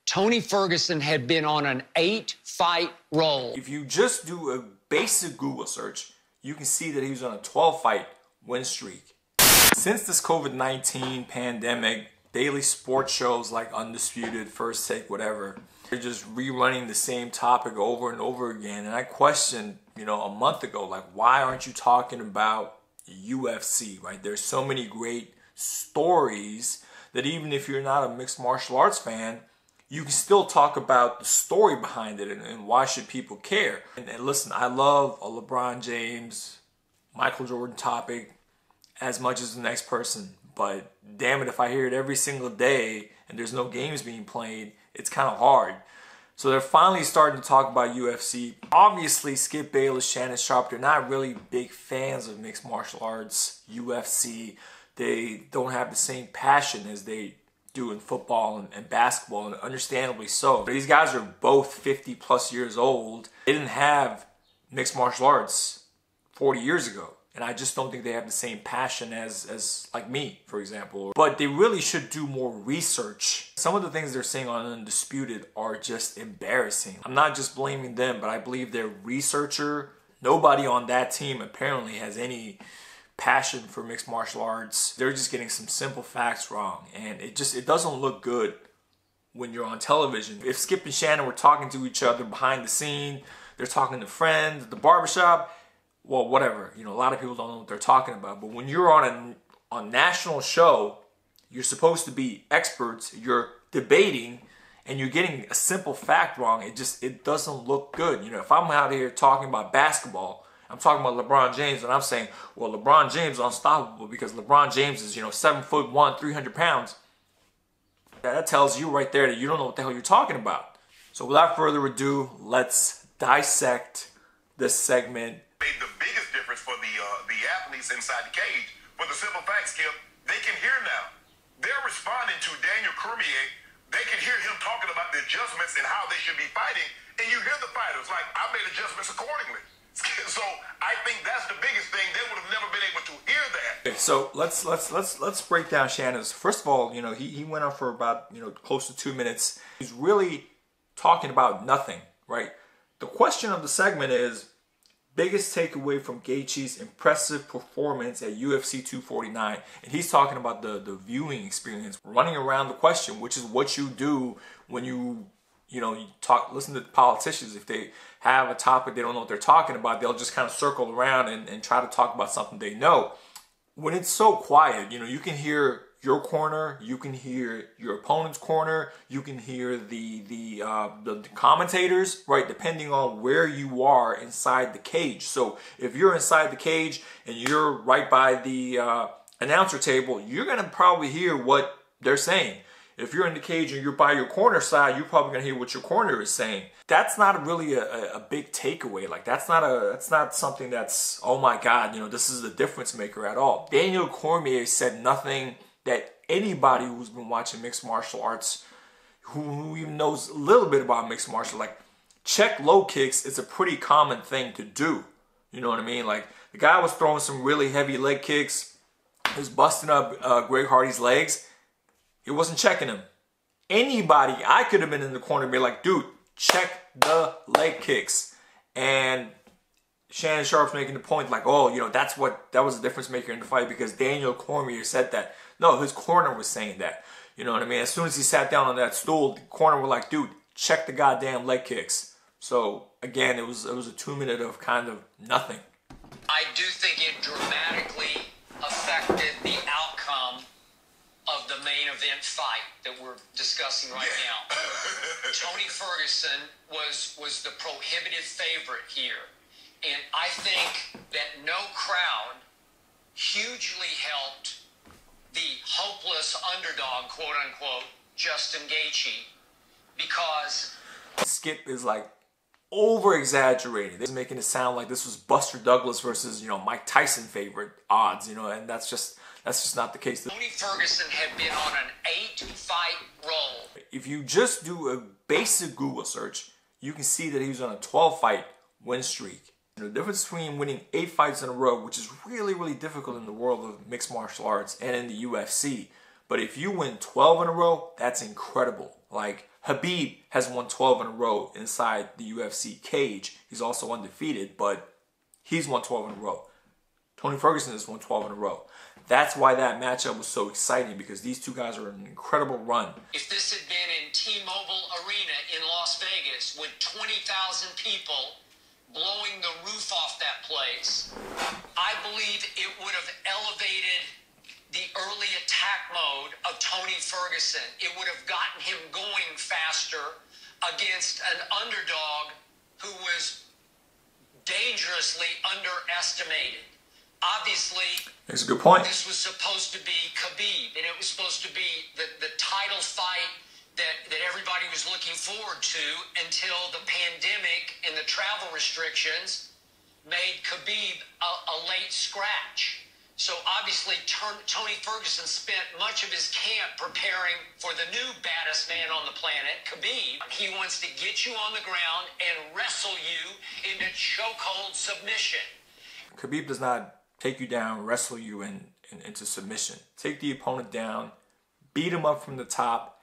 Tony Ferguson had been on an 8-fight roll. If you just do a basic Google search, you can see that he was on a 12-fight win streak. Since this COVID-19 pandemic, daily sports shows like Undisputed, First Take, whatever, they're just rerunning the same topic over and over again. And I questioned, a month ago, like, why aren't you talking about UFC, right? There's so many great stories that even if you're not a mixed martial arts fan, you can still talk about the story behind it and why should people care. And listen, I love a LeBron James, Michael Jordan topic as much as the next person, but damn it, if I hear it every single day and there's no games being played, it's kind of hard. So they're finally starting to talk about UFC. Obviously, Skip Bayliss, Shannon, Sharpe, they're not really big fans of mixed martial arts, UFC. They don't have the same passion as they do in football and basketball, and understandably so. These guys are both 50 plus years old. They didn't have mixed martial arts 40 years ago. And I just don't think they have the same passion as like me, for example. But they really should do more research. Some of the things they're saying on Undisputed are just embarrassing. I'm not just blaming them, but I believe their researcher, nobody on that team apparently has any passion for mixed martial arts. They're just getting some simple facts wrong. And it doesn't look good when you're on television. If Skip and Shannon were talking to each other behind the scene, they're talking to friends at the barbershop, well, whatever, a lot of people don't know what they're talking about. But when you're on a national show, you're supposed to be experts, you're debating, and you're getting a simple fact wrong. It doesn't look good. If I'm out here talking about basketball, I'm talking about LeBron James, and I'm saying, well, LeBron James is unstoppable because LeBron James is, 7'1", 300 pounds. That tells you right there that you don't know what the hell you're talking about. So without further ado, let's dissect this segment. Made the biggest difference for the athletes inside the cage. For the simple fact, Skip, they can hear now. They're responding to Daniel Cormier. They can hear him talking about the adjustments and how they should be fighting. And you hear the fighters like, I made adjustments accordingly. So I think that's the biggest thing. They would have never been able to hear that. Okay, so let's break down Shannon's. First of all, he went on for about close to 2 minutes. He's really talking about nothing, right? The question of the segment is, biggest takeaway from Gaethje's impressive performance at UFC 249. And he's talking about the viewing experience, running around the question, which is what you do when you listen to the politicians. If they have a topic they don't know what they're talking about, they'll just kind of circle around and try to talk about something they know. When it's so quiet, you can hear your corner, you can hear your opponent's corner, you can hear the commentators, right, depending on where you are inside the cage. So if you're inside the cage and you're right by the announcer table, you're going to probably hear what they're saying. If you're in the cage and you're by your corner side, you're probably going to hear what your corner is saying. That's not really a big takeaway. Like, that's not something that's, oh my God, this is a difference maker at all. Daniel Cormier said nothing that anybody who's been watching mixed martial arts, who even knows a little bit about mixed martial, like, check low kicks is a pretty common thing to do. You know what I mean? Like, the guy was throwing some really heavy leg kicks. He was busting up Greg Hardy's legs. He wasn't checking him. Anybody, I could have been in the corner and be like, dude, check the leg kicks. And Shannon Sharpe's making the point like, oh, that was a difference maker in the fight because Daniel Cormier said that. No, his corner was saying that. You know what I mean? As soon as he sat down on that stool, the corner were like, dude, check the goddamn leg kicks. So again, it was a 2 minute of kind of nothing. I do think it dramatically affected the outcome of the main event fight that we're discussing right now. Tony Ferguson was the prohibitive favorite here. And I think that no crowd hugely helped the hopeless underdog, quote unquote, Justin Gaethje, because Skip is like over exaggerated. He's making it sound like this was Buster Douglas versus, Mike Tyson favorite odds, and that's just not the case. Tony Ferguson had been on an 8-fight roll. If you just do a basic Google search, you can see that he was on a 12-fight win streak. The difference between winning 8 fights in a row, which is really, really difficult in the world of mixed martial arts and in the UFC. But if you win 12 in a row, that's incredible. Like, Khabib has won 12 in a row inside the UFC cage. He's also undefeated, but he's won 12 in a row. Tony Ferguson has won 12 in a row. That's why that matchup was so exciting, because these two guys are in an incredible run. If this had been in T-Mobile Arena in Las Vegas with 20,000 people blowing the roof off that place, I believe it would have elevated the early attack mode of Tony Ferguson. It would have gotten him going faster against an underdog who was dangerously underestimated. Obviously, that's a good point. This was supposed to be Khabib, and it was supposed to be the title fight that everybody was looking forward to until the pandemic and the travel restrictions made Khabib a late scratch. So obviously, Tony Ferguson spent much of his camp preparing for the new baddest man on the planet, Khabib. He wants to get you on the ground and wrestle you into chokehold submission. Khabib does not take you down, wrestle you into submission. Take the opponent down, beat him up from the top,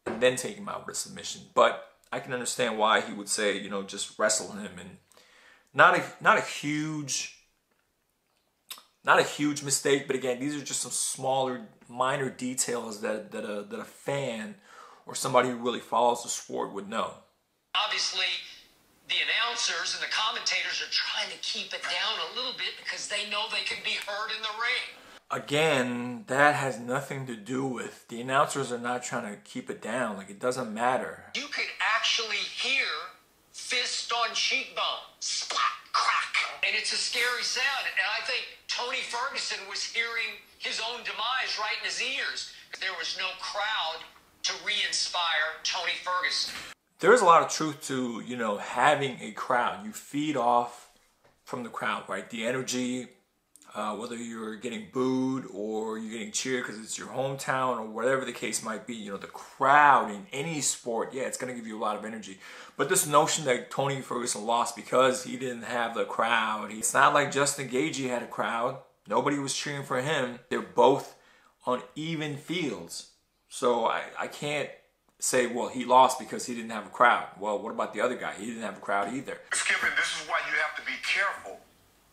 and then take him out with a submission. But I can understand why he would say, you know, just wrestle him, and not a huge mistake. But again, these are just some smaller, minor details that a fan or somebody who really follows the sport would know. Obviously, the announcers and the commentators are trying to keep it down a little bit because they know they can be heard in the ring. Again, that has nothing to do with, the announcers are not trying to keep it down. Like, it doesn't matter. You could actually hear fist on cheekbone, splat, crack. And it's a scary sound. And I think Tony Ferguson was hearing his own demise right in his ears. There was no crowd to re-inspire Tony Ferguson. There is a lot of truth to, you know, having a crowd. You feed off from the crowd, right? The energy, whether you're getting booed or you're getting cheered because it's your hometown or whatever the case might be, you know, the crowd in any sport, yeah, it's going to give you a lot of energy. But this notion that Tony Ferguson lost because he didn't have the crowd, it's not like Justin Gaethje had a crowd. Nobody was cheering for him. They're both on even fields. So I can't say, well, he lost because he didn't have a crowd. Well, what about the other guy? He didn't have a crowd either. Skip, and this is why you have to be careful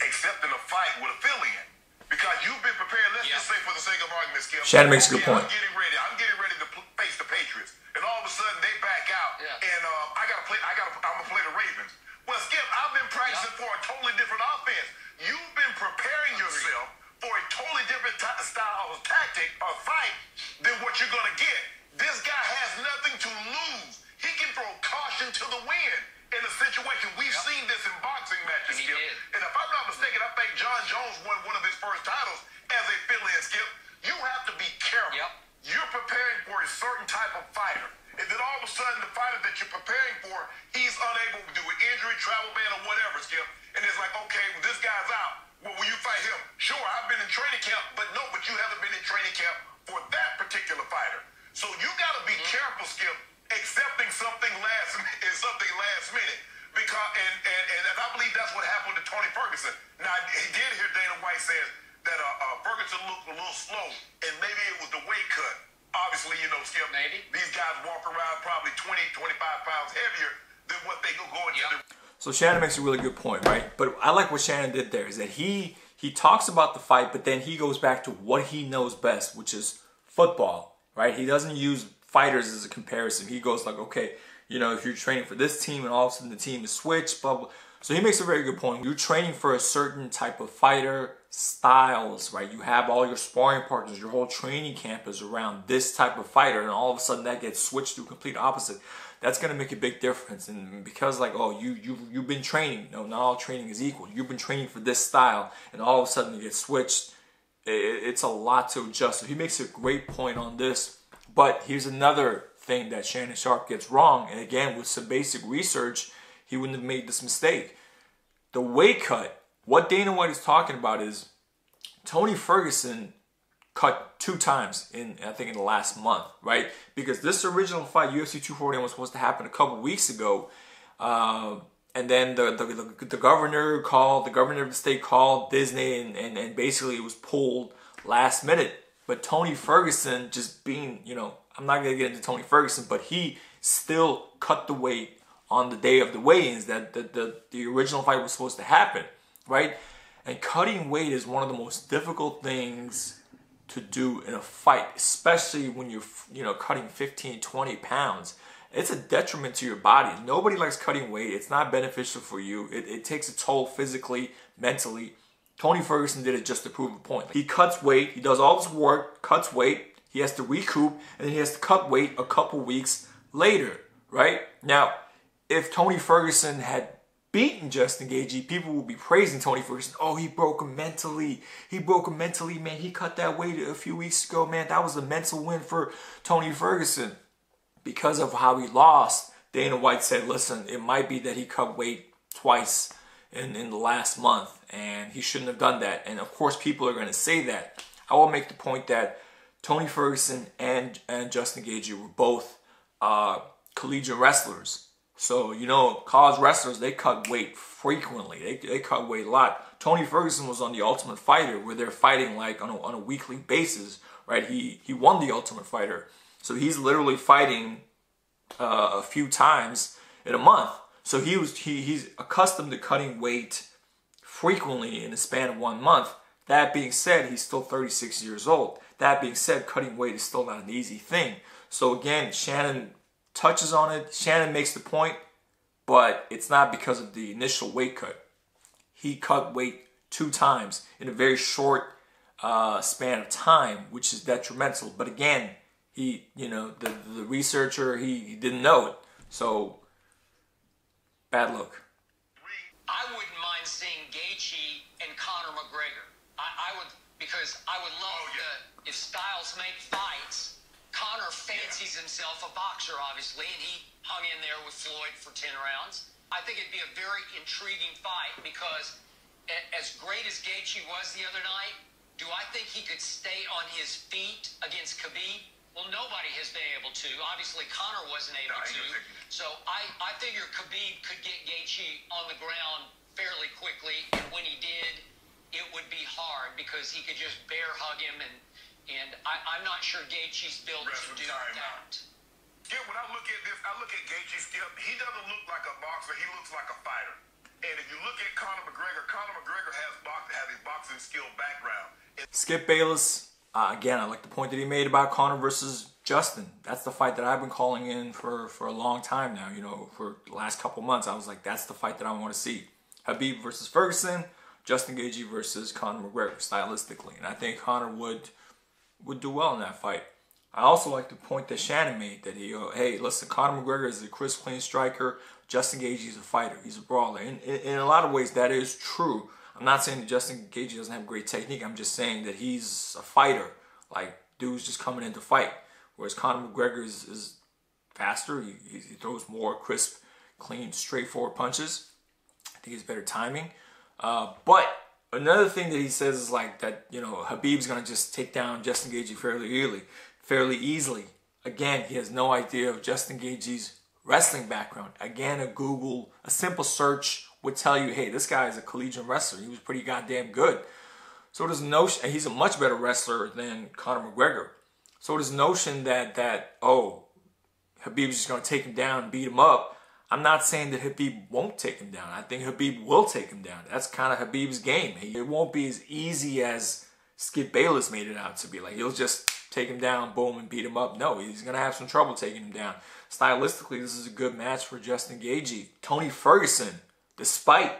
accepting a fight with a fill-in. Because you've been prepared, let's just say for the sake of argument, Skip. Shannon makes a good point. I'm getting ready to face the Patriots. And all of a sudden they back out. Yeah. And I'm gonna play the Ravens. Well, Skip, I've been practicing for a totally different offense. You've been preparing yourself for a totally different style of tactic or fight than what you're gonna get. This guy has nothing to lose. He can throw caution to the wind in a situation. We've seen this in boxing matches, Skip. And if I'm not mistaken, I think John Jones won one of his first titles as a fill-in, Skip. You have to be careful. Yep. You're preparing for a certain type of fighter. And then all of a sudden, the fighter that you're preparing for, he's unable to do an injury, travel ban, or whatever, Skip. And it's like, okay, well, this guy's out. Well, will you fight him? Sure, I've been in training camp, but you haven't been in training camp for that particular fighter. So you got to be careful, Skip, accepting something last minute, because and I believe that's what happened to Tony Ferguson. Now, he did hear Dana White says that Ferguson looked a little slow, and maybe it was the weight cut. Obviously, you know, Skip, maybe these guys walk around probably 20, 25 pounds heavier than what they go into the. So Shannon makes a really good point, right? But I like what Shannon did there, is that he talks about the fight, but then he goes back to what he knows best, which is football. Right? He doesn't use fighters as a comparison. He goes like, okay, you know, if you're training for this team and all of a sudden the team is switched, blah, blah. So he makes a very good point. You're training for a certain type of fighter styles, right? You have all your sparring partners, your whole training camp is around this type of fighter, and all of a sudden that gets switched to a complete opposite. That's going to make a big difference. And because like, oh, you've been training. No, not all training is equal. You've been training for this style, and all of a sudden it gets switched. It's a lot to adjust. So he makes a great point on this. But here's another thing that Shannon Sharpe gets wrong. And again, with some basic research, he wouldn't have made this mistake. The weight cut. What Dana White is talking about is Tony Ferguson cut 2 times I think in the last month, right? Because this original fight, UFC 241, was supposed to happen a couple weeks ago. And then the governor of the state called Disney, and basically it was pulled last minute. But Tony Ferguson, just being, you know, I'm not going to get into Tony Ferguson, but he still cut the weight on the day of the weigh-ins that the original fight was supposed to happen, right? And cutting weight is one of the most difficult things to do in a fight, especially when you're cutting 15, 20 pounds. It's a detriment to your body. Nobody likes cutting weight. It's not beneficial for you. It takes a toll physically, mentally. Tony Ferguson did it just to prove a point. He cuts weight. He does all this work, cuts weight. He has to recoup, and then he has to cut weight a couple weeks later, right? Now, if Tony Ferguson had beaten Justin Gaethje, people would be praising Tony Ferguson. Oh, he broke him mentally. He broke him mentally, man. He cut that weight a few weeks ago, man. That was a mental win for Tony Ferguson. Because of how he lost, Dana White said, listen, it might be that he cut weight twice in the last month, and he shouldn't have done that. And of course, people are going to say that. I will make the point that Tony Ferguson and Justin Gaethje were both collegiate wrestlers. So, college wrestlers, they cut weight frequently. They cut weight a lot. Tony Ferguson was on The Ultimate Fighter, where they're fighting like on a weekly basis, right? He won The Ultimate Fighter. So he's literally fighting a few times in a month. So he's accustomed to cutting weight frequently in the span of 1 month. That being said, he's still 36 years old. That being said, cutting weight is still not an easy thing. So again, Shannon touches on it. Shannon makes the point, but it's not because of the initial weight cut. He cut weight 2 times in a very short span of time, which is detrimental. But again, the researcher, he didn't know it. So, bad look. I wouldn't mind seeing Gaethje and Conor McGregor. I would, because I would love if styles make fights. Conor fancies himself a boxer, obviously, and he hung in there with Floyd for 10 rounds. I think it'd be a very intriguing fight because as great as Gaethje was the other night, do I think he could stay on his feet against Khabib? Well, nobody has been able to. Obviously, Conor wasn't able to. So I figure Khabib could get Gaethje on the ground fairly quickly, and when he did, it would be hard because he could just bear hug him, and I'm not sure Gaethje's built to do that. Yeah, when I look at this, I look at Gaethje, Skip. He doesn't look like a boxer. He looks like a fighter. And if you look at Conor McGregor has a boxing skill background. Skip Bayliss. Again, I like the point that he made about Conor versus Justin. That's the fight that I've been calling in for a long time now. For the last couple months, I was like, that's the fight that I want to see. Habib versus Ferguson, Justin Gaethje versus Conor McGregor, stylistically. And I think Conor would do well in that fight. I also like the point that Shannon made, that hey, listen, Conor McGregor is a crisp, clean striker. Justin Gaethje is a fighter. He's a brawler. In a lot of ways, that is true. I'm not saying that Justin Gaethje doesn't have great technique. I'm just saying that he's a fighter. Like, dude's just coming in to fight. Whereas Conor McGregor is faster. He throws more crisp, clean, straightforward punches. I think he's better timing. But another thing that he says is like that, Habib's going to just take down Justin Gaethje fairly easily. Again, he has no idea of Justin Gaethje's wrestling background. Again, a simple search would tell you, hey, this guy is a collegiate wrestler. He was pretty goddamn good. So there's notion, and he's a much better wrestler than Conor McGregor. So this notion that Habib's just going to take him down and beat him up, I'm not saying that Habib won't take him down. I think Habib will take him down. That's kind of Habib's game. It won't be as easy as Skip Bayliss made it out to be. Like, he'll just take him down, boom, and beat him up. No, he's going to have some trouble taking him down. Stylistically, this is a good match for Justin Gaethje. Tony Ferguson, despite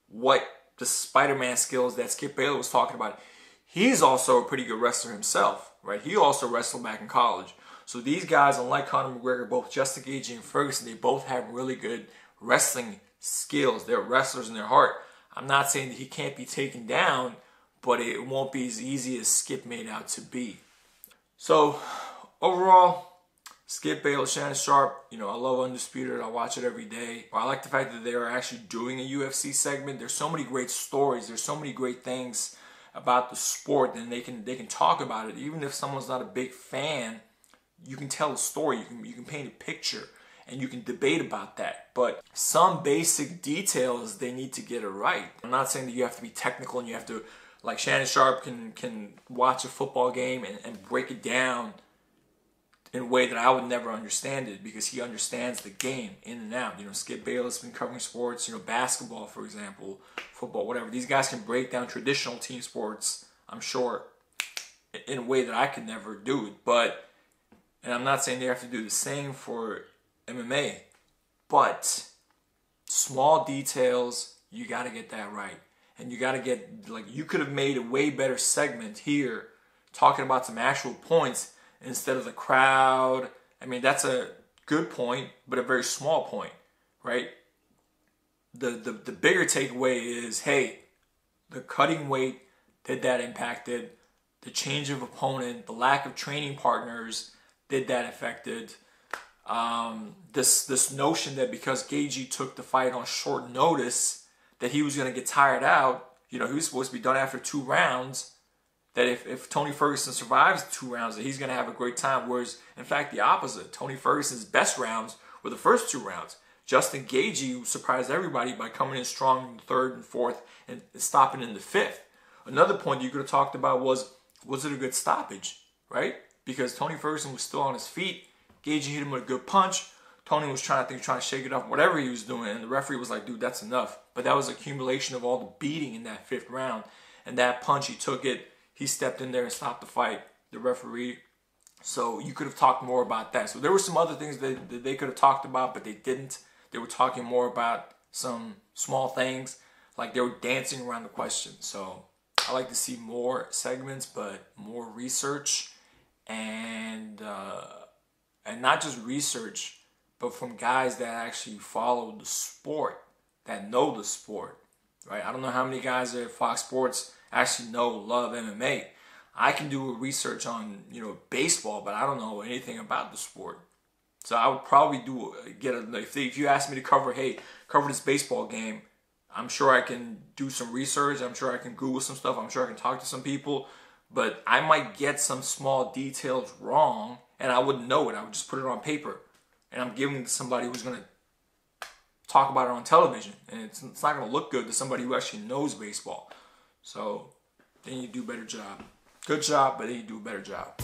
what the Spider-Man skills that Skip Bayless was talking about, he's also a pretty good wrestler himself, right? He also wrestled back in college. So these guys, unlike Conor McGregor, both Justin Gaethje and Ferguson, they both have really good wrestling skills. They're wrestlers in their heart. I'm not saying that he can't be taken down, but it won't be as easy as Skip made out to be. So overall, Skip Bayless, Shannon, Sharpe, I love Undisputed. I watch it every day. I like the fact that they are actually doing a UFC segment. There's so many great stories. There's so many great things about the sport, and they can talk about it. Even if someone's not a big fan, you can tell a story. You can paint a picture, and you can debate about that. But some basic details, they need to get it right. I'm not saying that you have to be technical and you have to, like Shannon Sharpe can watch a football game and break it down in a way that I would never understand it, because he understands the game in and out. You know, Skip Bayliss been covering sports, you know, basketball, for example, football, whatever. These guys can break down traditional team sports, I'm sure, in a way that I could never do it. But, and I'm not saying they have to do the same for MMA, but small details, you got to get that right. And you got to get, like, you could have made a way better segment here talking about some actual points instead of the crowd. I mean, that's a good point, but a very small point, right? The bigger takeaway is, hey, the cutting weight, did that impact it? The change of opponent, the lack of training partners, did that affect it? This notion that because Gaethje took the fight on short notice, that he was going to get tired out. You know, he was supposed to be done after 2 rounds. That if Tony Ferguson survives 2 rounds, that he's going to have a great time. Whereas, in fact, the opposite. Tony Ferguson's best rounds were the first 2 rounds. Justin Gaethje surprised everybody by coming in strong in the 3rd and 4th and stopping in the 5th. Another point you could have talked about was it a good stoppage, right? Because Tony Ferguson was still on his feet. Gaethje hit him with a good punch. Tony was trying to shake it off, whatever he was doing. And the referee was like, dude, that's enough. But that was accumulation of all the beating in that 5th round. And that punch, he took it. He stepped in there and stopped the fight, the referee. So you could have talked more about that. So there were some other things that they could have talked about, but they didn't. They were talking more about some small things, like they were dancing around the question. So I like to see more segments, but more research, and not just research, but from guys that actually follow the sport, that know the sport, right? I don't know how many guys at Fox Sports actually love MMA. I can do research on, you know, baseball, but I don't know anything about the sport. So I would probably if you ask me to cover this baseball game, I'm sure I can do some research. I'm sure I can Google some stuff. I'm sure I can talk to some people, but I might get some small details wrong, and I wouldn't know it. I would just put it on paper, and I'm giving it to somebody who's going to talk about it on television, and it's not going to look good to somebody who actually knows baseball. So then you do a better job. Good job, but then you do a better job.